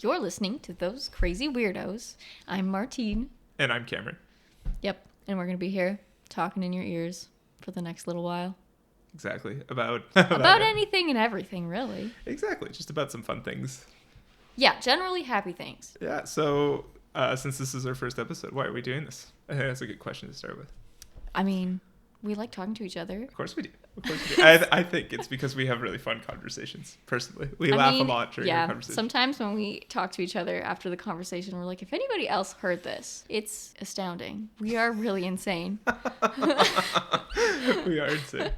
You're listening to Those Crazy Weirdos. I'm Martine. And I'm Cameron. Yep. And we're going to be here talking in your ears for the next little while. Exactly. About anything and everything, really. Exactly. Just about some fun things. Yeah, generally happy things. Yeah. So since this is our first episode, why are we doing this? I think that's a good question to start with. I mean, we like talking to each other. Of course we do. I think it's because we have really fun conversations, personally. We laugh a lot during our conversations. Sometimes when we talk to each other after the conversation, we're like, if anybody else heard this, it's astounding. We are really insane. We are insane.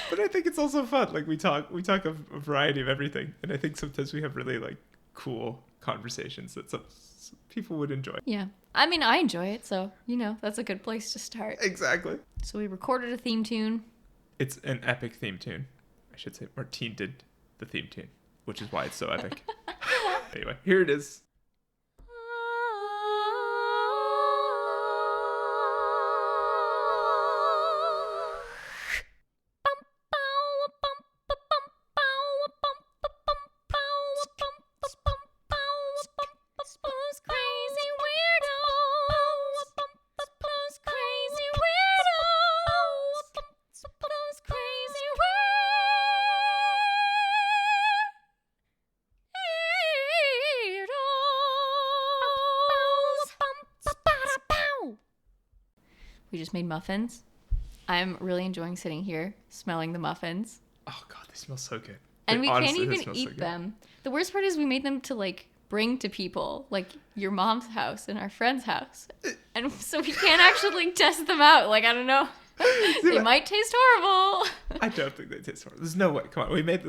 But I think it's also fun. Like, we talk a variety of everything. And I think sometimes we have really, cool conversations that some people would enjoy. Yeah. I mean, I enjoy it, so, that's a good place to start. Exactly. So we recorded a theme tune. It's an epic theme tune. I should say Martine did the theme tune, which is why it's so epic. Anyway, here it is. We just made muffins. I'm really enjoying sitting here, smelling the muffins. Oh, God, they smell so good. And we can't even eat them. The worst part is we made them to, bring to people, like your mom's house and our friend's house. And so we can't actually test them out. I don't know. They might taste horrible. I don't think they taste horrible. There's no way. Come on. We've made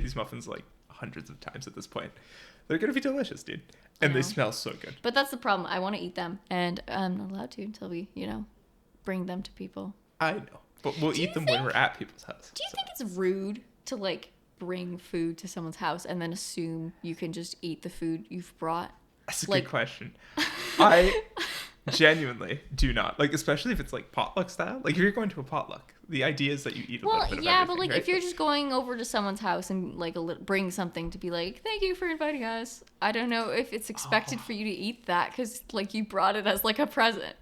these muffins, hundreds of times at this point. They're going to be delicious, dude. And they smell so good. But that's the problem. I want to eat them. And I'm not allowed to until we, bring them to people. I know. But we'll eat them when we're at people's house. Do you think it's rude to, bring food to someone's house and then assume you can just eat the food you've brought? That's a good question. I genuinely do not. Especially if it's, potluck style. If you're going to a potluck, the idea is that you eat a little bit of everything, but, right? if you're just going over to someone's house and, bring something to be thank you for inviting us. I don't know if it's expected for you to eat that because, you brought it as, a present.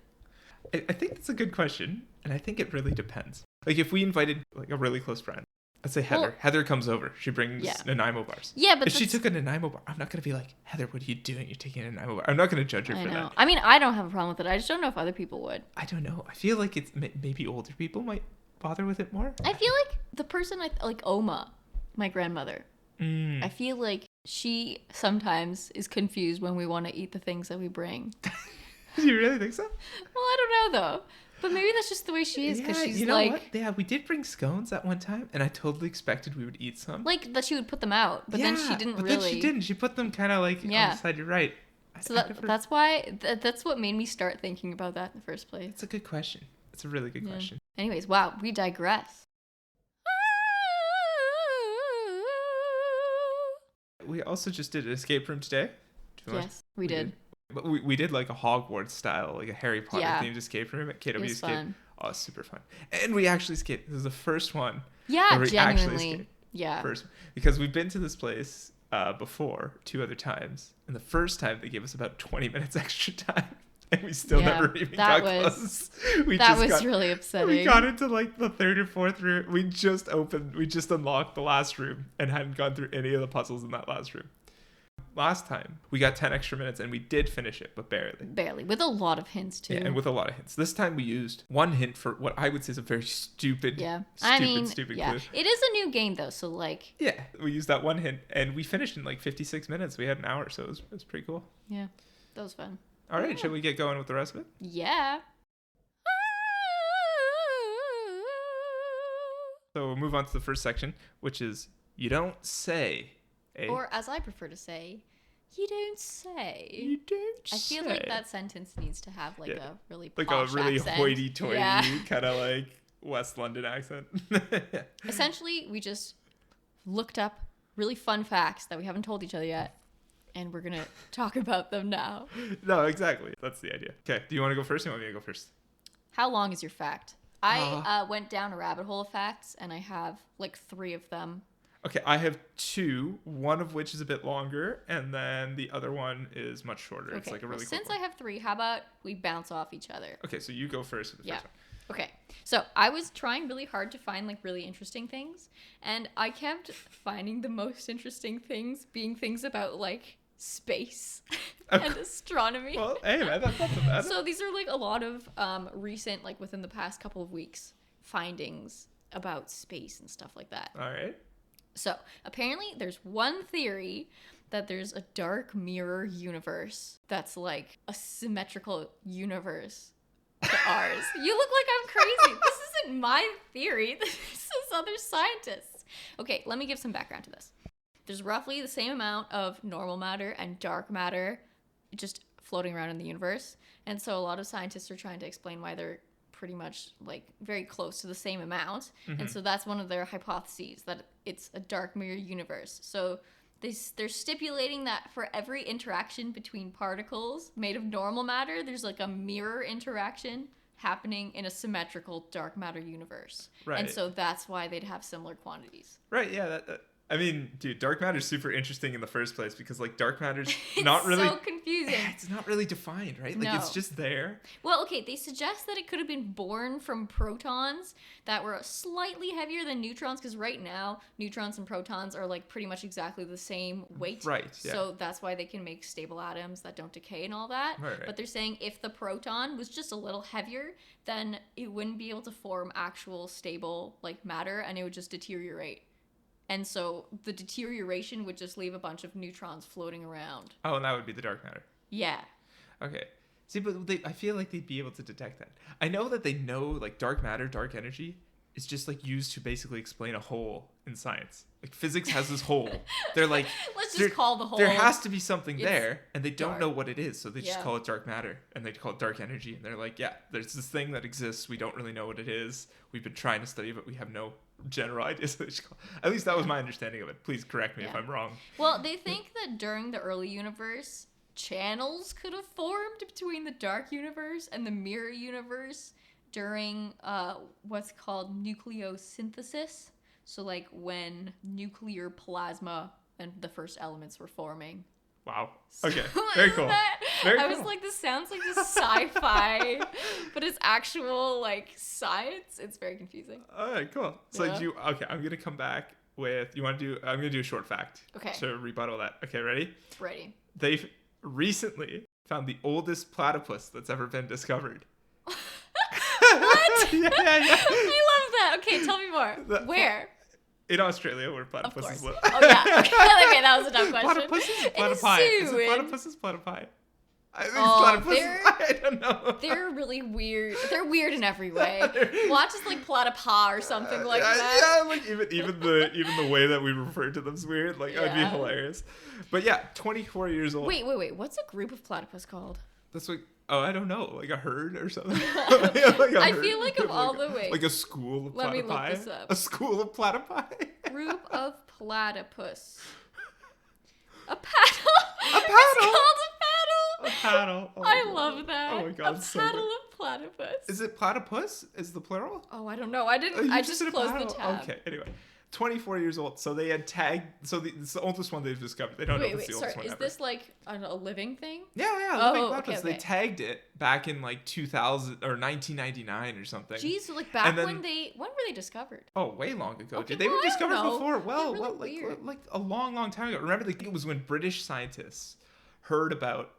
I think that's a good question, and I think it really depends. If we invited, a really close friend, let's say Heather. Heather comes over. She brings Nanaimo bars. Yeah, but if she took a Nanaimo bar, I'm not going to be like, Heather, what are you doing? You're taking a Nanaimo bar. I'm not going to judge her for that. I mean, I don't have a problem with it. I just don't know if other people would. I don't know. I feel like it's maybe older people might bother with it more. I feel like the person, Oma, my grandmother, I feel like she sometimes is confused when we want to eat the things that we bring. Do you really think so? Well, I don't know, though. But maybe that's just the way she is, because she's what? Yeah, we did bring scones at one time, and I totally expected we would eat some. That she would put them out, but then she didn't really. Then she didn't. She put them kind of on the side. You're right. So that's why, that's what made me start thinking about that in the first place. It's a good question. It's a really good question. Anyways, wow, we digress. We also just did an escape room today. Yes, we did. But we did a Hogwarts style, a Harry Potter themed escape room at KW Escape. Fun. Oh, super fun. And we actually escaped. This is the first one. Yeah, genuinely. Yeah. First, because we've been to this place before 2 other times. And the first time they gave us about 20 minutes extra time. And we still never even got close. That was really upsetting. We got into the third or fourth room. We just unlocked the last room and hadn't gone through any of the puzzles in that last room. Last time, we got 10 extra minutes and we did finish it, but barely. Barely. With a lot of hints, too. Yeah, and with a lot of hints. This time we used one hint for what I would say is a very stupid clue. It is a new game, though, so Yeah, we used that one hint and we finished in 56 minutes. We had an hour, so it was pretty cool. Yeah, that was fun. All right, should we get going with the rest of it? Yeah. So we'll move on to the first section, which is You Don't Say. Or as I prefer to say, you don't say. You don't say. I feel like that sentence needs to have a really posh a really accent. hoity-toity kind of West London accent. Essentially, we just looked up really fun facts that we haven't told each other yet, and we're going to talk about them now. No, exactly. That's the idea. Okay, do you want to go first or do you want me to go first? How long is your fact? I went down a rabbit hole of facts, and I have 3 of them. Okay, I have two, one of which is a bit longer, and then the other one is much shorter. Okay. It's like a really Since quick I have three, how about we bounce off each other? Okay, so you go first with the first one. Okay. So I was trying really hard to find like really interesting things, and I kept finding the most interesting things being things about like space and astronomy. Well, hey man, that's not so bad. So these are like a lot of recent, like within the past couple of weeks, findings about space and stuff like that. All right. So apparently there's one theory that there's a dark mirror universe that's like a symmetrical universe to ours. You look like I'm crazy. This isn't my theory. This is other scientists. Okay, let me give some background to this. There's roughly the same amount of normal matter and dark matter just floating around in the universe. And so a lot of scientists are trying to explain why they're pretty much like very close to the same amount. Mm-hmm. And so that's one of their hypotheses, that it's a dark mirror universe. So they're stipulating that for every interaction between particles made of normal matter, there's like a mirror interaction happening in a symmetrical dark matter universe. Right. And so that's why they'd have similar quantities. Right, yeah, I mean, dude, dark matter's super interesting in the first place because, like, dark matter's not really... so confusing. It's not really defined, right? Like, it's just there. Well, okay, they suggest that it could have been born from protons that were slightly heavier than neutrons, because right now, neutrons and protons are, like, pretty much exactly the same weight. Right, yeah. So that's why they can make stable atoms that don't decay and all that. Right. But they're saying if the proton was just a little heavier, then it wouldn't be able to form actual stable, like, matter, and it would just deteriorate. And so the deterioration would just leave a bunch of neutrons floating around. Oh, and that would be the dark matter. Yeah. Okay. See, but I feel like they'd be able to detect that. I know that they know, like, dark matter, dark energy is just, like, used to basically explain a hole in science. Like, physics has this hole. They're like... Let's just call the hole... There has to be something there, and they don't dark. know what it is, so they just call it dark matter, and they call it dark energy, and they're like, yeah, there's this thing that exists, we don't really know what it is, we've been trying to study it, but we have no general idea. So at least that was my understanding of it. Please correct me if I'm wrong. Well, they think that during the early universe, channels could have formed between the dark universe and the mirror universe during what's called nucleosynthesis. So like when nuclear plasma and the first elements were forming. Wow. Okay. Very cool. Very cool. I was like, this sounds like this sci-fi, but it's actual like science. It's very confusing. All right, cool. So I'm going to come back with, I'm going to do a short fact. Okay. To rebuttal that. Okay, ready? Ready. They've recently found the oldest platypus that's ever been discovered. What? Yeah. I love that. Okay, tell me more. Where? In Australia, where platypuses live. Oh, yeah. Okay, that was a dumb question. Platypuses? Platypi. Is it platypuses? Platypi. I think platypuses. I don't know. They're really weird. They're weird in every way. Watch us like platypa or something like that. Yeah, like even the way that we refer to them's weird. Like, that'd be hilarious. But yeah, 24 years old. Wait. What's a group of platypus called? That's like... Oh, I don't know, like a herd or something. I feel like of all the ways. Like a school of platypi. Let me look this up. A school of platypi. Group of platypus. A paddle. A paddle. It's called a paddle. A paddle. Oh, I love that. Oh my god, a so paddle good. of platypus. Is it platypus? Is the plural? Oh, I don't know. I didn't. I just closed the tab. Okay. Anyway. 24 years old, so they had tagged. So it's the oldest one they've discovered. They don't know if it's the oldest one ever. Is this like a living thing? Yeah, living platypus. Okay. They tagged it back in like 2000 or 1999 or something. Jeez, so like back when were they discovered? Oh, way long ago. Okay, they were discovered before. Well, really like a long time ago. Remember, it was when British scientists heard about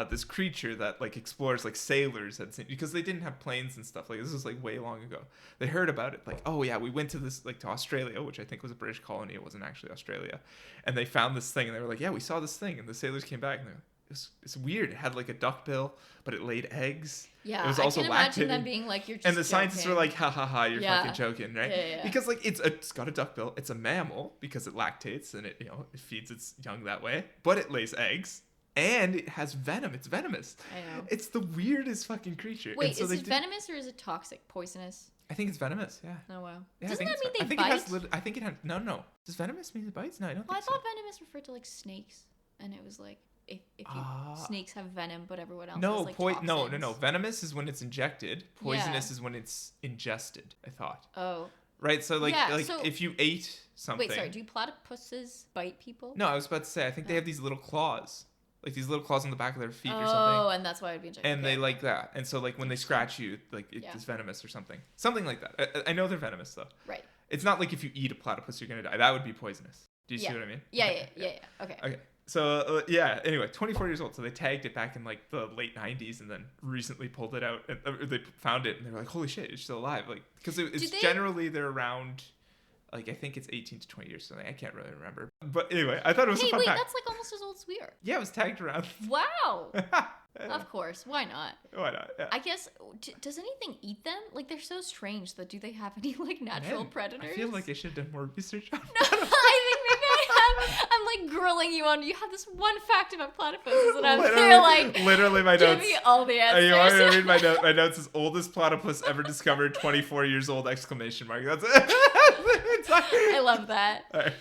this creature that like explorers like sailors had seen, because they didn't have planes and stuff. Like, this was like way long ago. They heard about it, like, oh yeah, we went to this, like, to Australia, which I think was a British colony. It wasn't actually Australia. And they found this thing and they were like, yeah, we saw this thing. And the sailors came back and they were like, it's weird. It had like a duckbill, but it laid eggs. Yeah, it was also I can imagine them being like, you're just and the joking. Scientists were like, ha ha ha, you're fucking joking, right? Yeah. Because like it's got a duckbill. It's a mammal because it lactates and it feeds its young that way, but it lays eggs. And it has venom. It's venomous. I know. It's the weirdest fucking creature. Wait, is it venomous or is it toxic? Poisonous? I think it's venomous, yeah. Oh, wow. Yeah, Doesn't that mean they bite? I think it has... No. Does venomous mean it bites? No, I don't think so. I thought venomous referred to, like, snakes. And it was like, if snakes have venom, but everyone else has, like, toxins. No. Venomous is when it's injected. Poisonous is when it's ingested, I thought. Oh. right? So like Yeah, so- if you ate something. Wait, sorry. Do platypuses bite people? No, I was about to say I think they have these little claws. Like these little claws on the back of their feet or something. Oh, and that's why it'd be injected. And they like that. And so like when they scratch you, like it's venomous or something. Something like that. I know they're venomous though. Right. It's not like if you eat a platypus you're going to die. That would be poisonous. Do you see what I mean? Yeah. Okay. Okay. So anyway, 24 years old. So they tagged it back in like the late 90s and then recently pulled it out. And, they found it and they were like, holy shit, it's still alive. Like, because generally they're around, like, I think it's 18 to 20 years or something. I can't really remember. But anyway, I thought it was a fun fact. That's like almost as old as we are. Yeah, it was tagged around. Wow. Of course. Why not? Why not? Yeah. I guess, does anything eat them? Like, they're so strange. That do they have any, like, natural predators? I feel like I should have done more research on No, I think maybe I have. I'm, like, grilling you on, you have this one fact about platypuses, and I'm there, like, literally my give notes. me all the answers. You want me to read my note? My notes is oldest platypus ever discovered, 24 years old, exclamation mark. That's it. I love that. All right.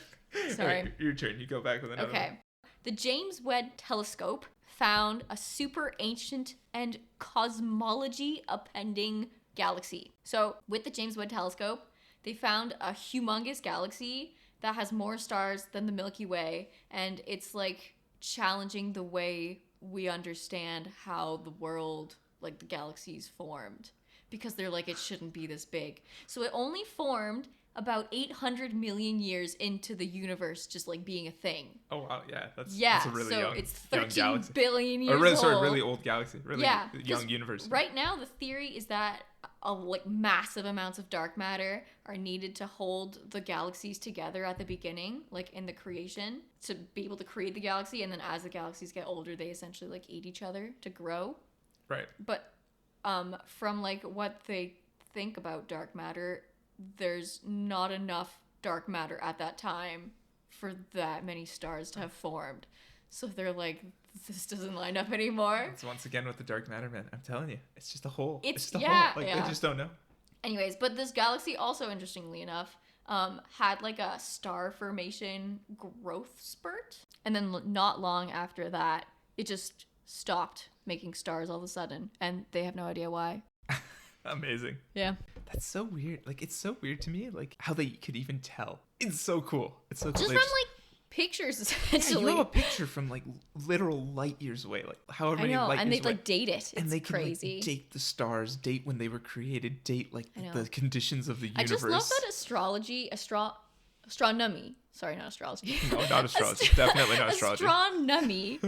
Sorry. Right, your turn. You go back with another one. The James Webb Telescope found a super ancient and cosmology appending galaxy. So with the James Webb Telescope, they found a humongous galaxy that has more stars than the Milky Way, and it's like challenging the way we understand how the world, like the galaxies, formed, because they're like, it shouldn't be this big. So it only formed about 800 million years into the universe just like being a thing. Oh wow, yeah, that's a really so young, it's 13 young billion years old. old. Really old galaxy, really young universe. Right now, the theory is that like massive amounts of dark matter are needed to hold the galaxies together at the beginning, like in the creation, to be able to create the galaxy, and then as the galaxies get older, they essentially like eat each other to grow. Right. But from like what they think about dark matter, there's not enough dark matter at that time for that many stars to have formed. So they're like, this doesn't line up anymore. It's once again with the dark matter, man. I'm telling you, it's just a hole. It's just a hole. Like they just don't know. Anyways, but this galaxy also, interestingly enough, had like a star formation growth spurt. And then not long after that, it just stopped making stars all of a sudden. And they have no idea why. Amazing. Yeah. That's so weird. Like, it's so weird to me, like, how they could even tell. It's so cool. It's so cool. Just from, like, pictures, essentially. Yeah, you have a picture from, like, literal light years away. Like, however many light years away. And they, like, date it. And they crazy. Can, like, date the stars, date when they were created, date, like, the conditions of the universe. I just love that astronomy. Sorry, not astrology. No, not astrology. Definitely not astrology. Astronomy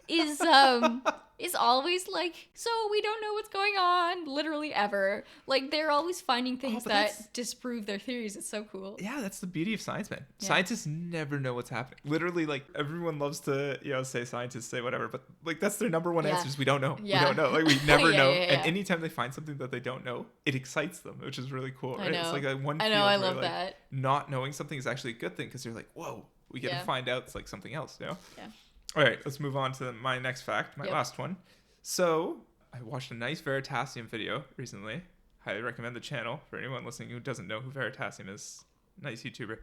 is always like, so we don't know what's going on, literally ever. Like, they're always finding things that disprove their theories. It's so cool. Yeah, that's the beauty of science, man. Yeah. Scientists never know what's happening. Literally, like, everyone loves to, say scientists, say whatever, but, like, that's their number one answer is we don't know. Yeah. We don't know. Like, we never know. And anytime they find something that they don't know, it excites them, which is really cool, right? I know. It's like a one I know, I love that. Not knowing something is actually a good thing because you're like, whoa, we get to find out it's like something else, you know? Yeah. All right, let's move on to my next fact, my last one. So, I watched a nice Veritasium video recently. Highly recommend the channel for anyone listening who doesn't know who Veritasium is. Nice YouTuber.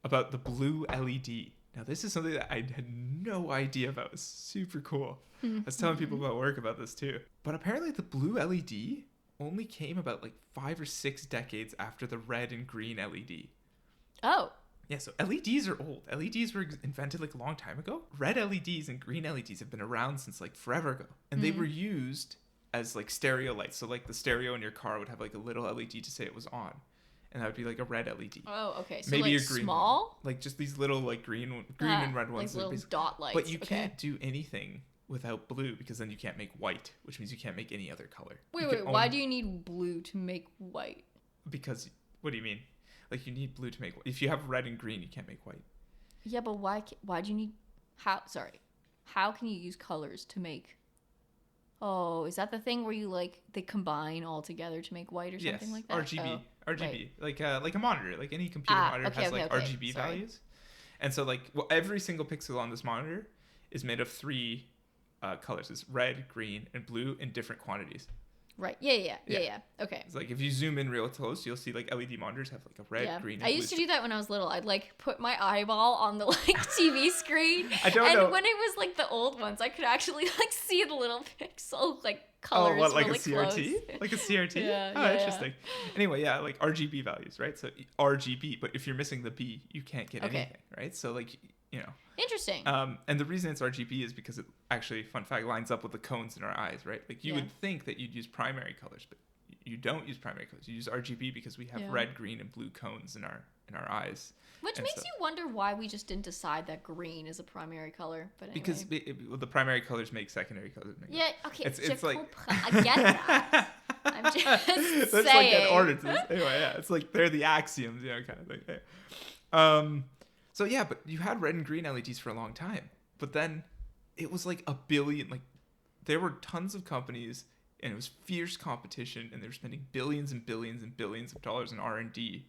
About the blue LED. Now, this is something that I had no idea about. It's super cool. I was telling people about work about this too. But apparently the blue LED only came about like 5 or 6 decades after the red and green LED. Oh. Yeah, so LEDs are old. LEDs were invented like a long time ago. Red LEDs and green LEDs have been around since like forever ago. And they were used as like stereo lights. So like the stereo in your car would have like a little LED to say it was on. And that would be like a red LED. Oh, okay. So maybe like a green small? Like just these little like green and red ones. Like little dot lights. But you can't do anything without blue because then you can't make white, which means you can't make any other color. Wait, why do you need blue to make white? Because, what do you mean? Like, you need blue to make... If you have red and green, you can't make white. Yeah, but why do you need... How can you use colors to make... Oh, is that the thing where you, like, they combine all together to make white or something like that? RGB. Oh, RGB. Right. Like a monitor. Like, any computer monitor has, RGB values. And so, like, every single pixel on this monitor is made of 3 colors. It's red, green, and blue in different quantities. Right. Yeah. Okay. It's like if you zoom in real close, you'll see like LED monitors have like a red, green, and I used to do that when I was little. I'd like put my eyeball on the like TV screen. I don't know. And when it was like the old ones, I could actually like see the little pixel like colors. Oh, what, like really a CRT? close. Like a CRT? Yeah, Oh, yeah, interesting. Anyway, yeah, like RGB values, right? So RGB, but if you're missing the B, you can't get Okay. anything, right? So like, you know. Interesting. And the reason it's RGB is because it actually, fun fact, lines up with the cones in our eyes, right? Like you would think that you'd use primary colors, but you don't use primary colors. You use RGB because we have red, green, and blue cones in our eyes. Which makes you wonder why we just didn't decide that green is a primary color. But anyway. Because the primary colors make secondary colors. Okay. It's like I get that. I'm just saying. There's like an order to this. Anyway, yeah, it's like they're the axioms, you know, kind of thing. So yeah, but you had red and green LEDs for a long time, but then it was like a billion. Like there were tons of companies, and it was fierce competition, and they were spending billions and billions and billions of dollars in R&D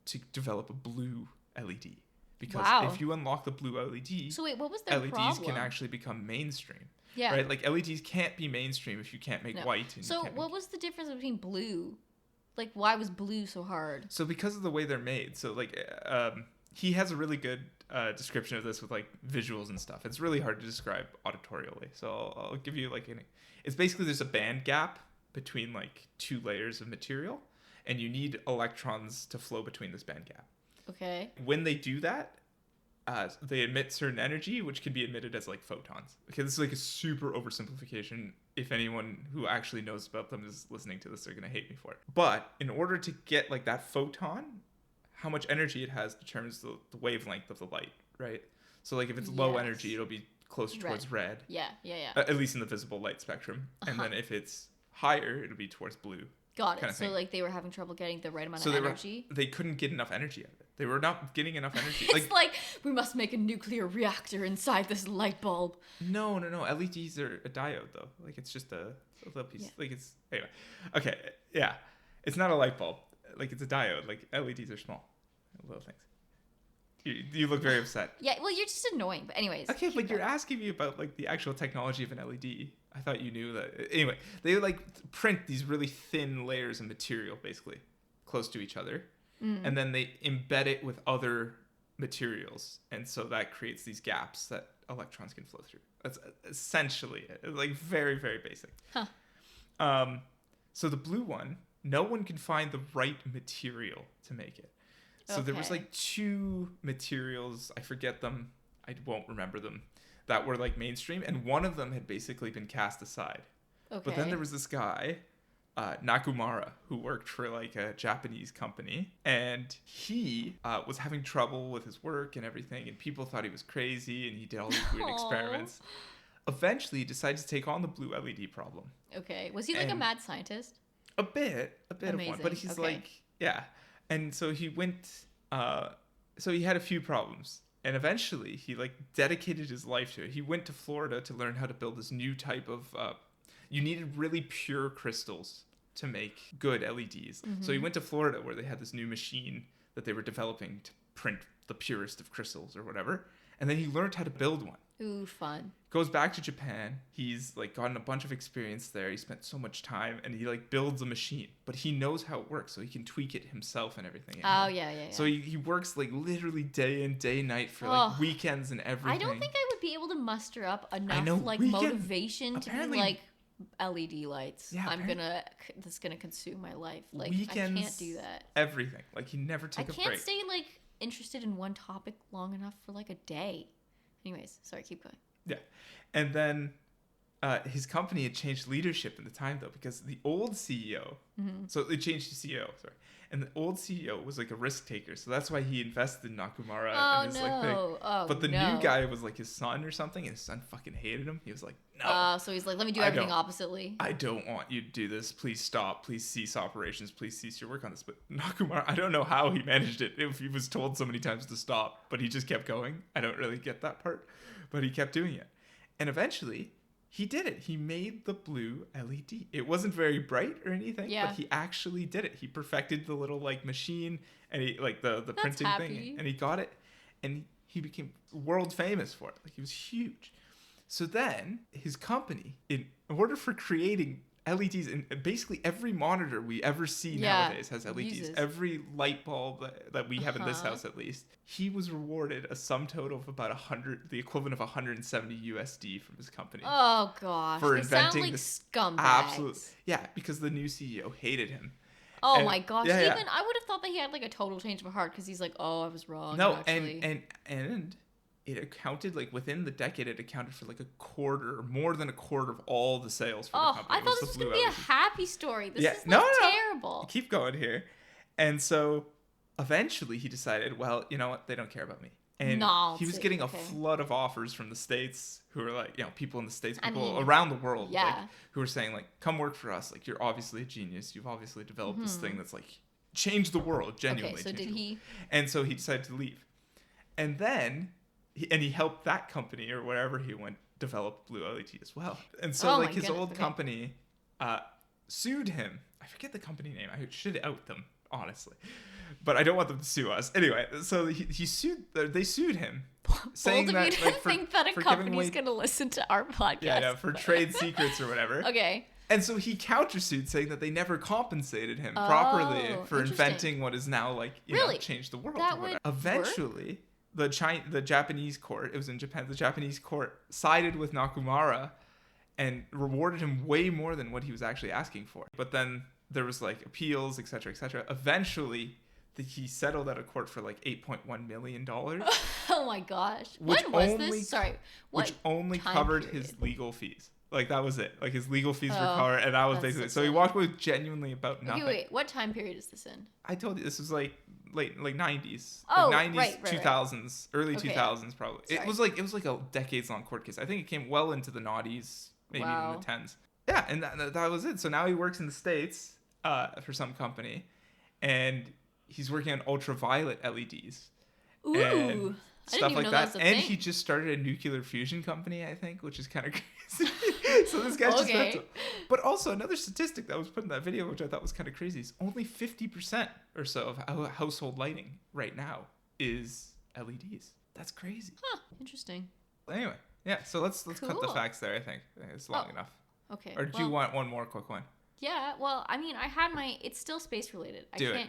to develop a blue LED. Because if you unlock the blue LED, so wait, what was their LEDs problem? can actually become mainstream. Yeah. Right? Like LEDs can't be mainstream if you can't make white. And so what was the difference between blue? Like why was blue so hard? So because of the way they're made. So like he has a really good description of this with like visuals and stuff. It's really hard to describe auditorially. So I'll give you like it's basically there's a band gap between like two layers of material, and you need electrons to flow between this band gap. Okay. When they do that, they emit certain energy, which can be emitted as like photons. Okay, this is like a super oversimplification. If anyone who actually knows about them is listening to this, they're gonna hate me for it. But in order to get like that photon, how much energy it has determines the wavelength of the light, right? So like if it's low energy, it'll be closer towards red. Yeah. At least in the visible light spectrum. And then if it's higher, it'll be towards blue. Got it. So like they were having trouble getting the right amount of energy. They couldn't get enough energy out of it. They were not getting enough energy. It's like we must make a nuclear reactor inside this light bulb. No. LEDs are a diode though. Like it's just a little piece. Yeah. Like it's anyway. Okay. Yeah. It's not a light bulb. Like it's a diode. Like LEDs are small, little things. You look very upset. Yeah. Well, you're just annoying. But anyways. Okay, but you're asking me about like the actual technology of an LED. I thought you knew that. Anyway, they like print these really thin layers of material basically close to each other. And then they embed it with other materials. And so that creates these gaps that electrons can flow through. That's essentially it. Like very, very basic. Huh. So the blue one, no one can find the right material to make it. So there was like two materials, I forget them, I won't remember them, that were like mainstream. And one of them had basically been cast aside. Okay. But then there was this guy, Nakamura, who worked for like a Japanese company, and he was having trouble with his work and everything, and people thought he was crazy, and he did all these weird experiments. Eventually, he decided to take on the blue LED problem. Okay, was he like a mad scientist? A bit of one, but he's like, yeah. And so he went, so he had a few problems, and eventually he like dedicated his life to it. He went to Florida to learn how to build this new type of, you needed really pure crystals to make good LEDs. So he went to Florida where they had this new machine that they were developing to print the purest of crystals or whatever. And then he learned how to build one. Ooh, fun. Goes back to Japan. He's like gotten a bunch of experience there. He spent so much time, and he like builds a machine, but he knows how it works, so he can tweak it himself and everything. Oh, yeah. So he works like literally day in, day night for like weekends and everything. I don't think I would be able to muster up enough motivation to be like LED lights. Yeah, that's gonna consume my life. Like weekends, I can't do that. Everything. Like he never took a break. I can't stay like interested in one topic long enough for like a day. Anyways, sorry, keep going. Yeah. And then his company had changed leadership in the time though, because the old CEO, so they changed the CEO, sorry. And the old CEO was like a risk taker, so that's why he invested in Nakamura and his like thing. But the new guy was like his son or something, and his son fucking hated him. He was like, no. So he's like, let me do everything oppositely. I don't want you to do this. Please stop. Please cease operations. Please cease your work on this. But Nakamura, I don't know how he managed it if he was told so many times to stop, but he just kept going. I don't really get that part, but he kept doing it. And eventually, he did it. He made the blue LED. It wasn't very bright or anything, but he actually did it. He perfected the little like machine and he like the printing thing, and he got it, and he became world famous for it. Like he was huge. So then his company, in order for creating LEDs, and basically every monitor we ever see nowadays has LEDs. Uses. Every light bulb that we have in this house, at least. He was rewarded a sum total of about the equivalent of 170 USD from his company. Oh gosh, for they inventing sound like this. scumbags. Absolutely, yeah, because the new CEO hated him. Oh And- my gosh! yeah, yeah. Even I would have thought that he had like a total change of heart because he's like, "Oh, I was wrong." No, actually. and it accounted, like, within the decade, it accounted for like more than a quarter of all the sales for the Oh, company. I thought this was gonna be a happy story. This is like terrible. Keep going here. And so eventually he decided, well, you know what? They don't care about me. And he was getting a flood of offers from the States who were like, people in the States, people around the world, like, who were saying, like, come work for us. Like, you're obviously a genius. You've obviously developed this thing that's, like, changed the world, genuinely. Okay, so did he? And so he decided to leave. And then, he helped that company or wherever he went develop Blue LED as well. And so, his old company sued him. I forget the company name. I should out them, honestly. But I don't want them to sue us. Anyway, so they sued him. Saying bold of you to think that a company's going to listen to our podcast. Yeah, for trade secrets or whatever. Okay. And so he countersued, saying that they never compensated him properly for inventing what is now, like, changed the world. That would eventually, the Japanese court, it was in Japan, the Japanese court sided with Nakamura and rewarded him way more than what he was actually asking for. But then there was, like, appeals, etc., etc. Eventually, he settled out of court for like $8.1 million. Oh my gosh. When was this? Sorry. Which only covered his legal fees. Like, that was it. Like, his legal fees were covered, and that was basically it. So he walked away with genuinely about nothing. Okay, wait. What time period is this in? I told you this was like late 90s. Oh, like 90s, right. 2000s, early 2000s probably. Sorry. It was like a decades-long court case. I think it came well into the noughties, maybe even the 10s. Yeah, and that was it. So now he works in the States for some company, and he's working on ultraviolet LEDs. Ooh, and stuff like that. And he just started a nuclear fusion company, I think, which is kind of crazy. So this guy's just mental. But also another statistic that was put in that video, which I thought was kind of crazy, is only 50% or so of household lighting right now is LEDs. That's crazy. Huh. Interesting. Anyway, yeah. So let's cut the facts there. I think it's long enough. Okay. Or do you want one more quick one? Yeah. Well, I mean, I had it's still space related. Do it.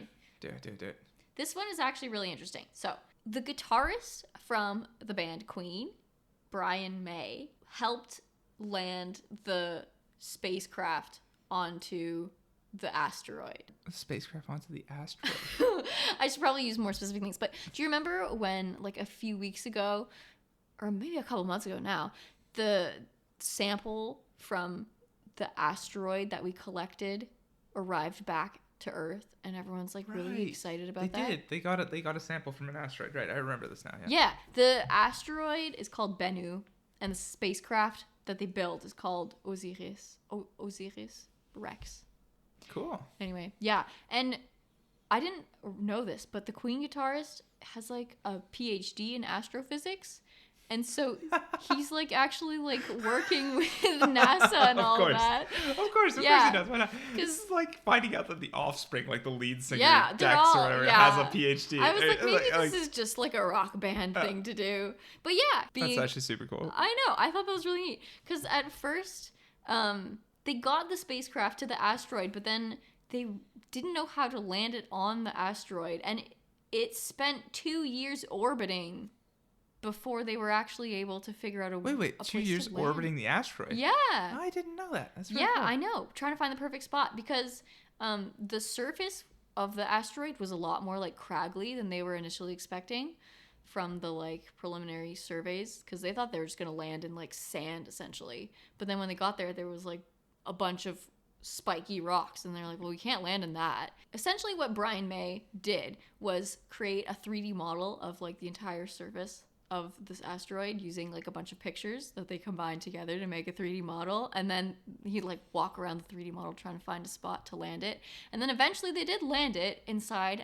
This one is actually really interesting. So, the guitarist from the band Queen, Brian May, helped land the spacecraft onto the asteroid. A spacecraft onto the asteroid? I should probably use more specific things. But do you remember when, like, a few weeks ago, or maybe a couple months ago now, the sample from the asteroid that we collected arrived back to Earth, and everyone's like really excited about that. They got a sample from an asteroid, right? I remember this now. Yeah, the asteroid is called Bennu, and the spacecraft that they built is called Osiris Rex. Cool. Anyway, yeah, and I didn't know this, but the Queen guitarist has like a PhD in astrophysics. And so he's like actually like working with NASA and all that. Of course he does. Why not? It's like finding out that the Offspring, like the lead singer, Dex or whatever, has a PhD. I was like, maybe this is just like a rock band thing to do. But yeah, that's actually super cool. I know. I thought that was really neat because at first, they got the spacecraft to the asteroid, but then they didn't know how to land it on the asteroid, and it spent 2 years orbiting before they were actually able to figure out a Wait, 2 years orbiting the asteroid? Yeah. I didn't know that. That's really cool. I know. Trying to find the perfect spot because the surface of the asteroid was a lot more like craggly than they were initially expecting from the like preliminary surveys because they thought they were just going to land in like sand essentially. But then when they got there was like a bunch of spiky rocks and they're like, well, we can't land in that. Essentially what Brian May did was create a 3D model of like the entire surface of this asteroid using like a bunch of pictures that they combined together to make a 3D model, and then he'd like walk around the 3D model trying to find a spot to land it, and then eventually they did land it inside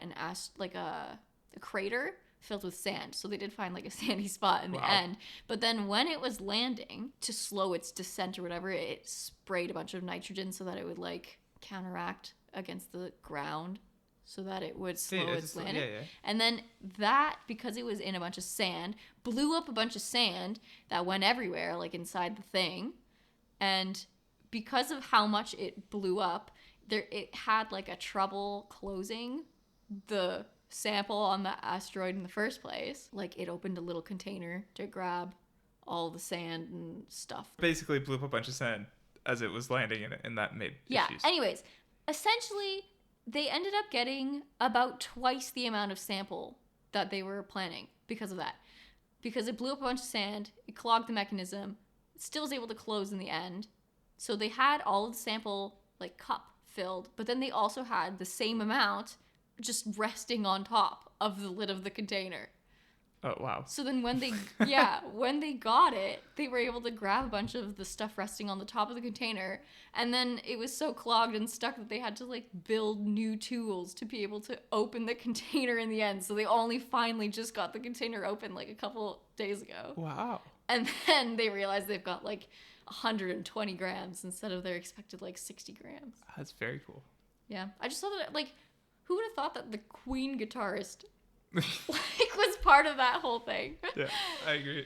a crater filled with sand. So they did find like a sandy spot in the end, but then when it was landing to slow its descent or whatever, it sprayed a bunch of nitrogen so that it would like counteract against the ground so that it would slow its landing. Yeah. And then that, because it was in a bunch of sand, blew up a bunch of sand that went everywhere, like inside the thing. And because of how much it blew up, it had like a trouble closing the sample on the asteroid in the first place. Like, it opened a little container to grab all the sand and stuff. Basically blew up a bunch of sand as it was landing in it, and that made issues. Anyways, essentially, they ended up getting about twice the amount of sample that they were planning because of that. Because it blew up a bunch of sand, it clogged the mechanism, it still was able to close in the end. So they had all of the sample, like, cup filled, but then they also had the same amount just resting on top of the lid of the container. Oh, wow. So then when they got it, they were able to grab a bunch of the stuff resting on the top of the container, and then it was so clogged and stuck that they had to, like, build new tools to be able to open the container in the end. So they only finally just got the container open, like, a couple days ago. Wow. And then they realized they've got, like, 120 grams instead of their expected, like, 60 grams. That's very cool. Yeah. I just thought that, like, who would have thought that the Queen guitarist like was part of that whole thing? Yeah, I agree.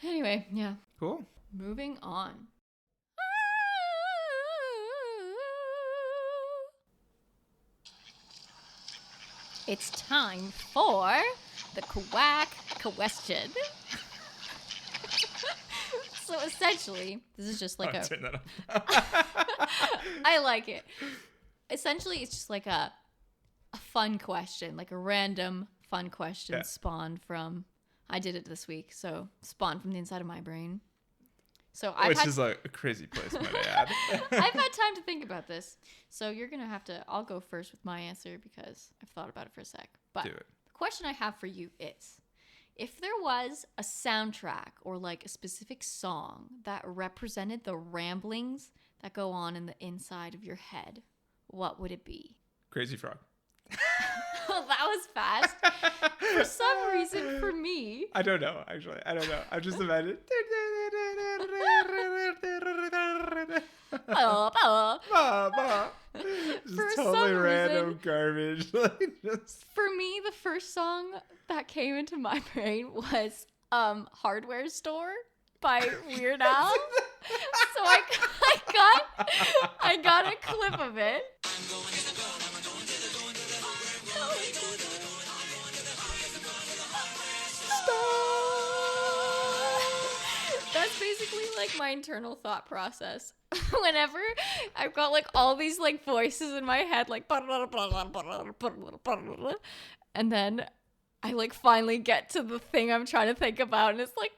Anyway, yeah. Cool. Moving on. It's time for the quack question. So essentially, this is just like Turn that off. I like it. Essentially, it's just like a fun question, like a random fun question spawned from, I did it this week, so spawned from the inside of my brain. So Which is like a crazy place, might I add. I've had time to think about this. So you're going to have to, I'll go first with my answer because I've thought about it for a sec. But Do it. The question I have for you is, if there was a soundtrack or like a specific song that represented the ramblings that go on in the inside of your head, what would it be? Crazy Frog. That was fast. For some reason, for me. I don't know, actually. I don't know. I'm just imagining. Just totally random garbage. For me, the first song that came into my brain was Hardware Store by Weird Al. So I got a clip of it. That's basically like my internal thought process. Whenever I've got like all these like voices in my head, like, and then I like finally get to the thing I'm trying to think about, and it's like,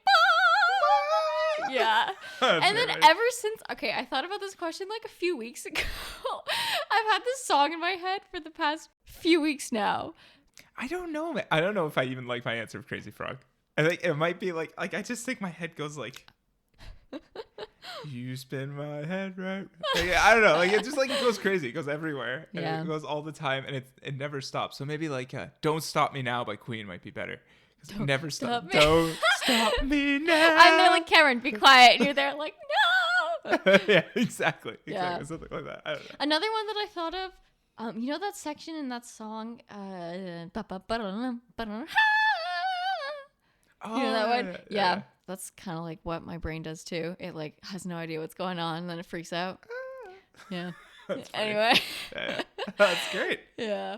yeah. And then ever since, okay, I thought about this question like a few weeks ago. I've had this song in my head for the past few weeks now. I don't know, man. I don't know if I even like my answer of Crazy Frog. I think it might be like I just think my head goes like, you spin my head right. Like, I don't know. Like it just like it goes crazy. It goes everywhere. Yeah. And it goes all the time, and it never stops. So maybe like "Don't Stop Me Now" by Queen might be better. Don't never stop. Don't stop me now. I'm there like, Cameron, be quiet. And you're there like, no. Yeah, exactly. Yeah. Something like that. I don't know. Another one that I thought of, you know that section in that song, Oh, you know that one? Yeah. That's kind of like what my brain does too. It like has no idea what's going on, and then it freaks out. Yeah. Anyway. Yeah. That's great. Yeah.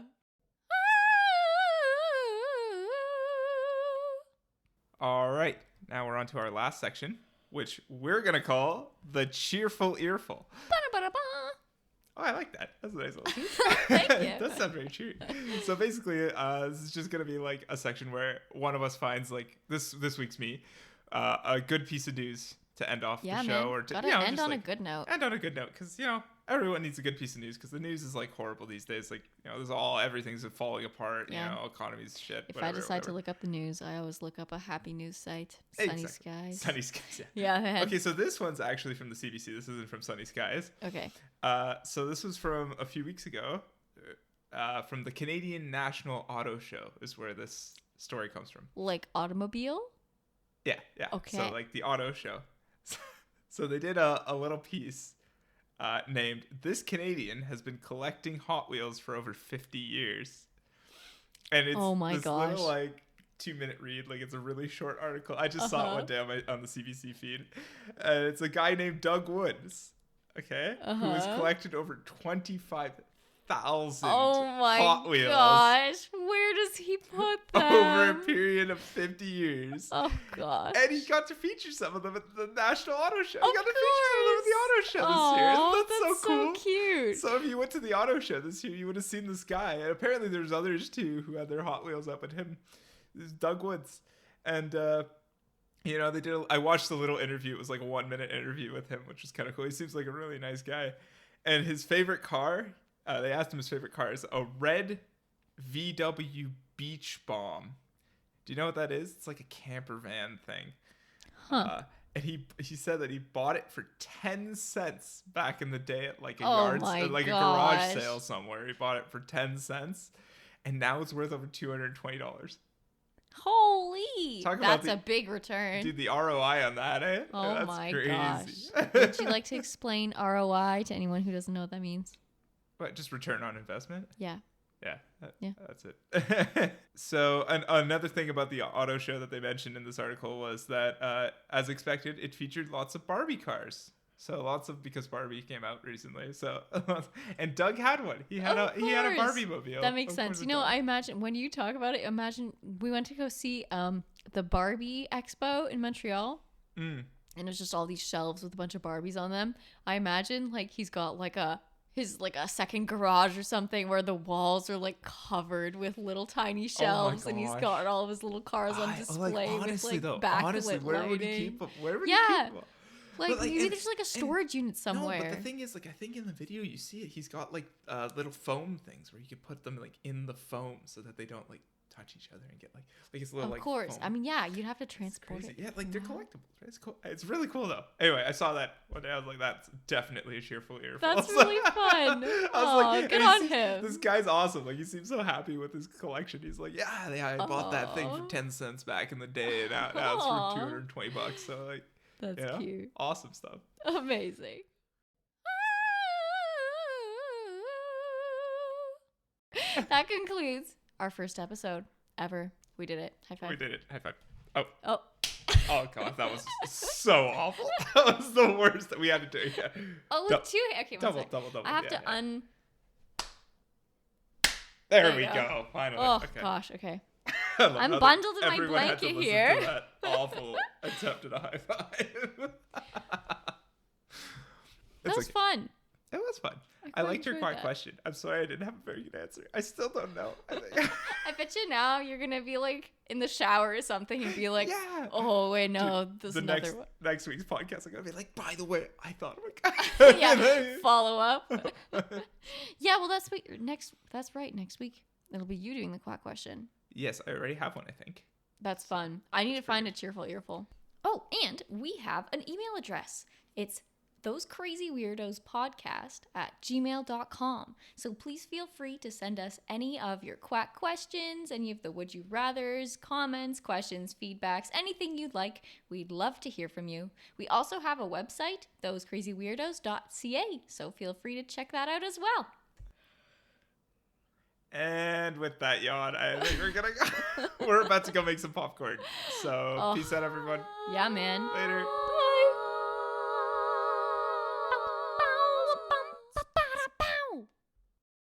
All right. Now we're on to our last section, which we're going to call the Cheerful Earful. Oh, I like that. That's a nice little tune. Thank you. It does sound very cheery. So basically, this is just going to be like a section where one of us finds, like, this week's me, a good piece of news to end off the show. Man. Or to Gotta end on a good note. End on a good note, because, you know, everyone needs a good piece of news, because the news is, like, horrible these days. Like, you know, everything's falling apart, you know, economy's shit, If whatever, I decide whatever. to look up the news, I always look up a happy news site. Sunny Skies. Sunny Skies, yeah. Yeah, man. Okay, so this one's actually from the CBC. This isn't from Sunny Skies. Okay. So this was from a few weeks ago, from the Canadian National Auto Show is where this story comes from. Like automobile? Yeah. Okay. So like the auto show. So they did a little piece named "This Canadian has been collecting Hot Wheels for over 50 years," and it's this little like 2-minute read. Like it's a really short article. I just saw it one day on the CBC feed, and it's a guy named Doug Woods. okay, who has collected over 25,000 Hot Wheels. Gosh, where does he put them? Over a period of 50 years. Oh gosh. And he got to feature some of them at the National Auto Show. He got to feature some of them at the Auto Show this year. That's so cool. So cute. So if you went to the Auto Show this year, you would have seen this guy. And apparently there's others too who had their Hot Wheels up at him. This is Doug Woods. And you know, I watched the little interview. It was like a 1-minute interview with him, which was kind of cool. He seems like a really nice guy. And his favorite car, they asked him his favorite car is a red VW Beach Bomb. Do you know what that is? It's like a camper van thing. Huh. And he said that he bought it for 10 cents back in the day at like a a garage sale somewhere. He bought it for 10 cents. And now it's worth over $220. Holy! That's a big return. Dude, the ROI on that, eh? Oh that's my crazy. gosh. Would you like to explain ROI to anyone who doesn't know what that means? What, just return on investment? Yeah. Yeah, that's it. So another thing about the auto show that they mentioned in this article was that, as expected, it featured lots of Barbie cars. So because Barbie came out recently. So and Doug had one. He had a Barbie mobile. That makes sense. You know, I imagine when you talk about it, imagine we went to go see the Barbie Expo in Montreal. And it was just all these shelves with a bunch of Barbies on them. I imagine like he's got like a second garage or something where the walls are like covered with little tiny shelves, and he's got all of his little cars on display honestly, with like backlit backlit where lighting. would he keep them? Where would he keep them? Like maybe there's like a storage unit somewhere. No, but the thing is, like, I think in the video you see it, he's got like little foam things where you can put them like in the foam so that they don't like touch each other and get like it's a little of course. Foam. I mean, yeah, you'd have to transport it. Yeah, like they're collectibles. Right? It's cool. It's really cool though. Anyway, I saw that one day. I was like, that's definitely a cheerful earful. That's really fun. Oh, good on him. This guy's awesome. Like he seems so happy with his collection. He's like, yeah, I bought that thing for 10 cents back in the day, and now it's for $220. So like. That's cute. Awesome stuff. Amazing. That concludes our first episode ever. We did it. High five. We did it. High five. Oh. Oh. Oh, God. That was so awful. That was the worst that we had to do. Yeah. Oh, with two. Okay, double. I have to There we go. Finally. Oh, okay. Gosh. Okay. I'm bundled in my blanket here. To that awful attempt at a high five. That was fun. It was fun. I liked your question. I'm sorry I didn't have a very good answer. I still don't know. I bet you now you're going to be like in the shower or something and be like, yeah. Oh, wait, no, there's another one. Next week's podcast, I'm going to be like, by the way, I thought of a guy. Yeah, follow up. Yeah, well, that's right. Next week, it'll be you doing the quack question. Yes, I already have one, I think. That's fun. I need to find a cheerful earful. Oh, and we have an email address. It's thosecrazyweirdospodcast@gmail.com. So please feel free to send us any of your quack questions, any of the would you rathers, comments, questions, feedbacks, anything you'd like. We'd love to hear from you. We also have a website, thosecrazyweirdos.ca. So feel free to check that out as well. And with that yawn, I think we're gonna go. We're about to go make some popcorn. So peace out, everyone. Yeah, man. Later.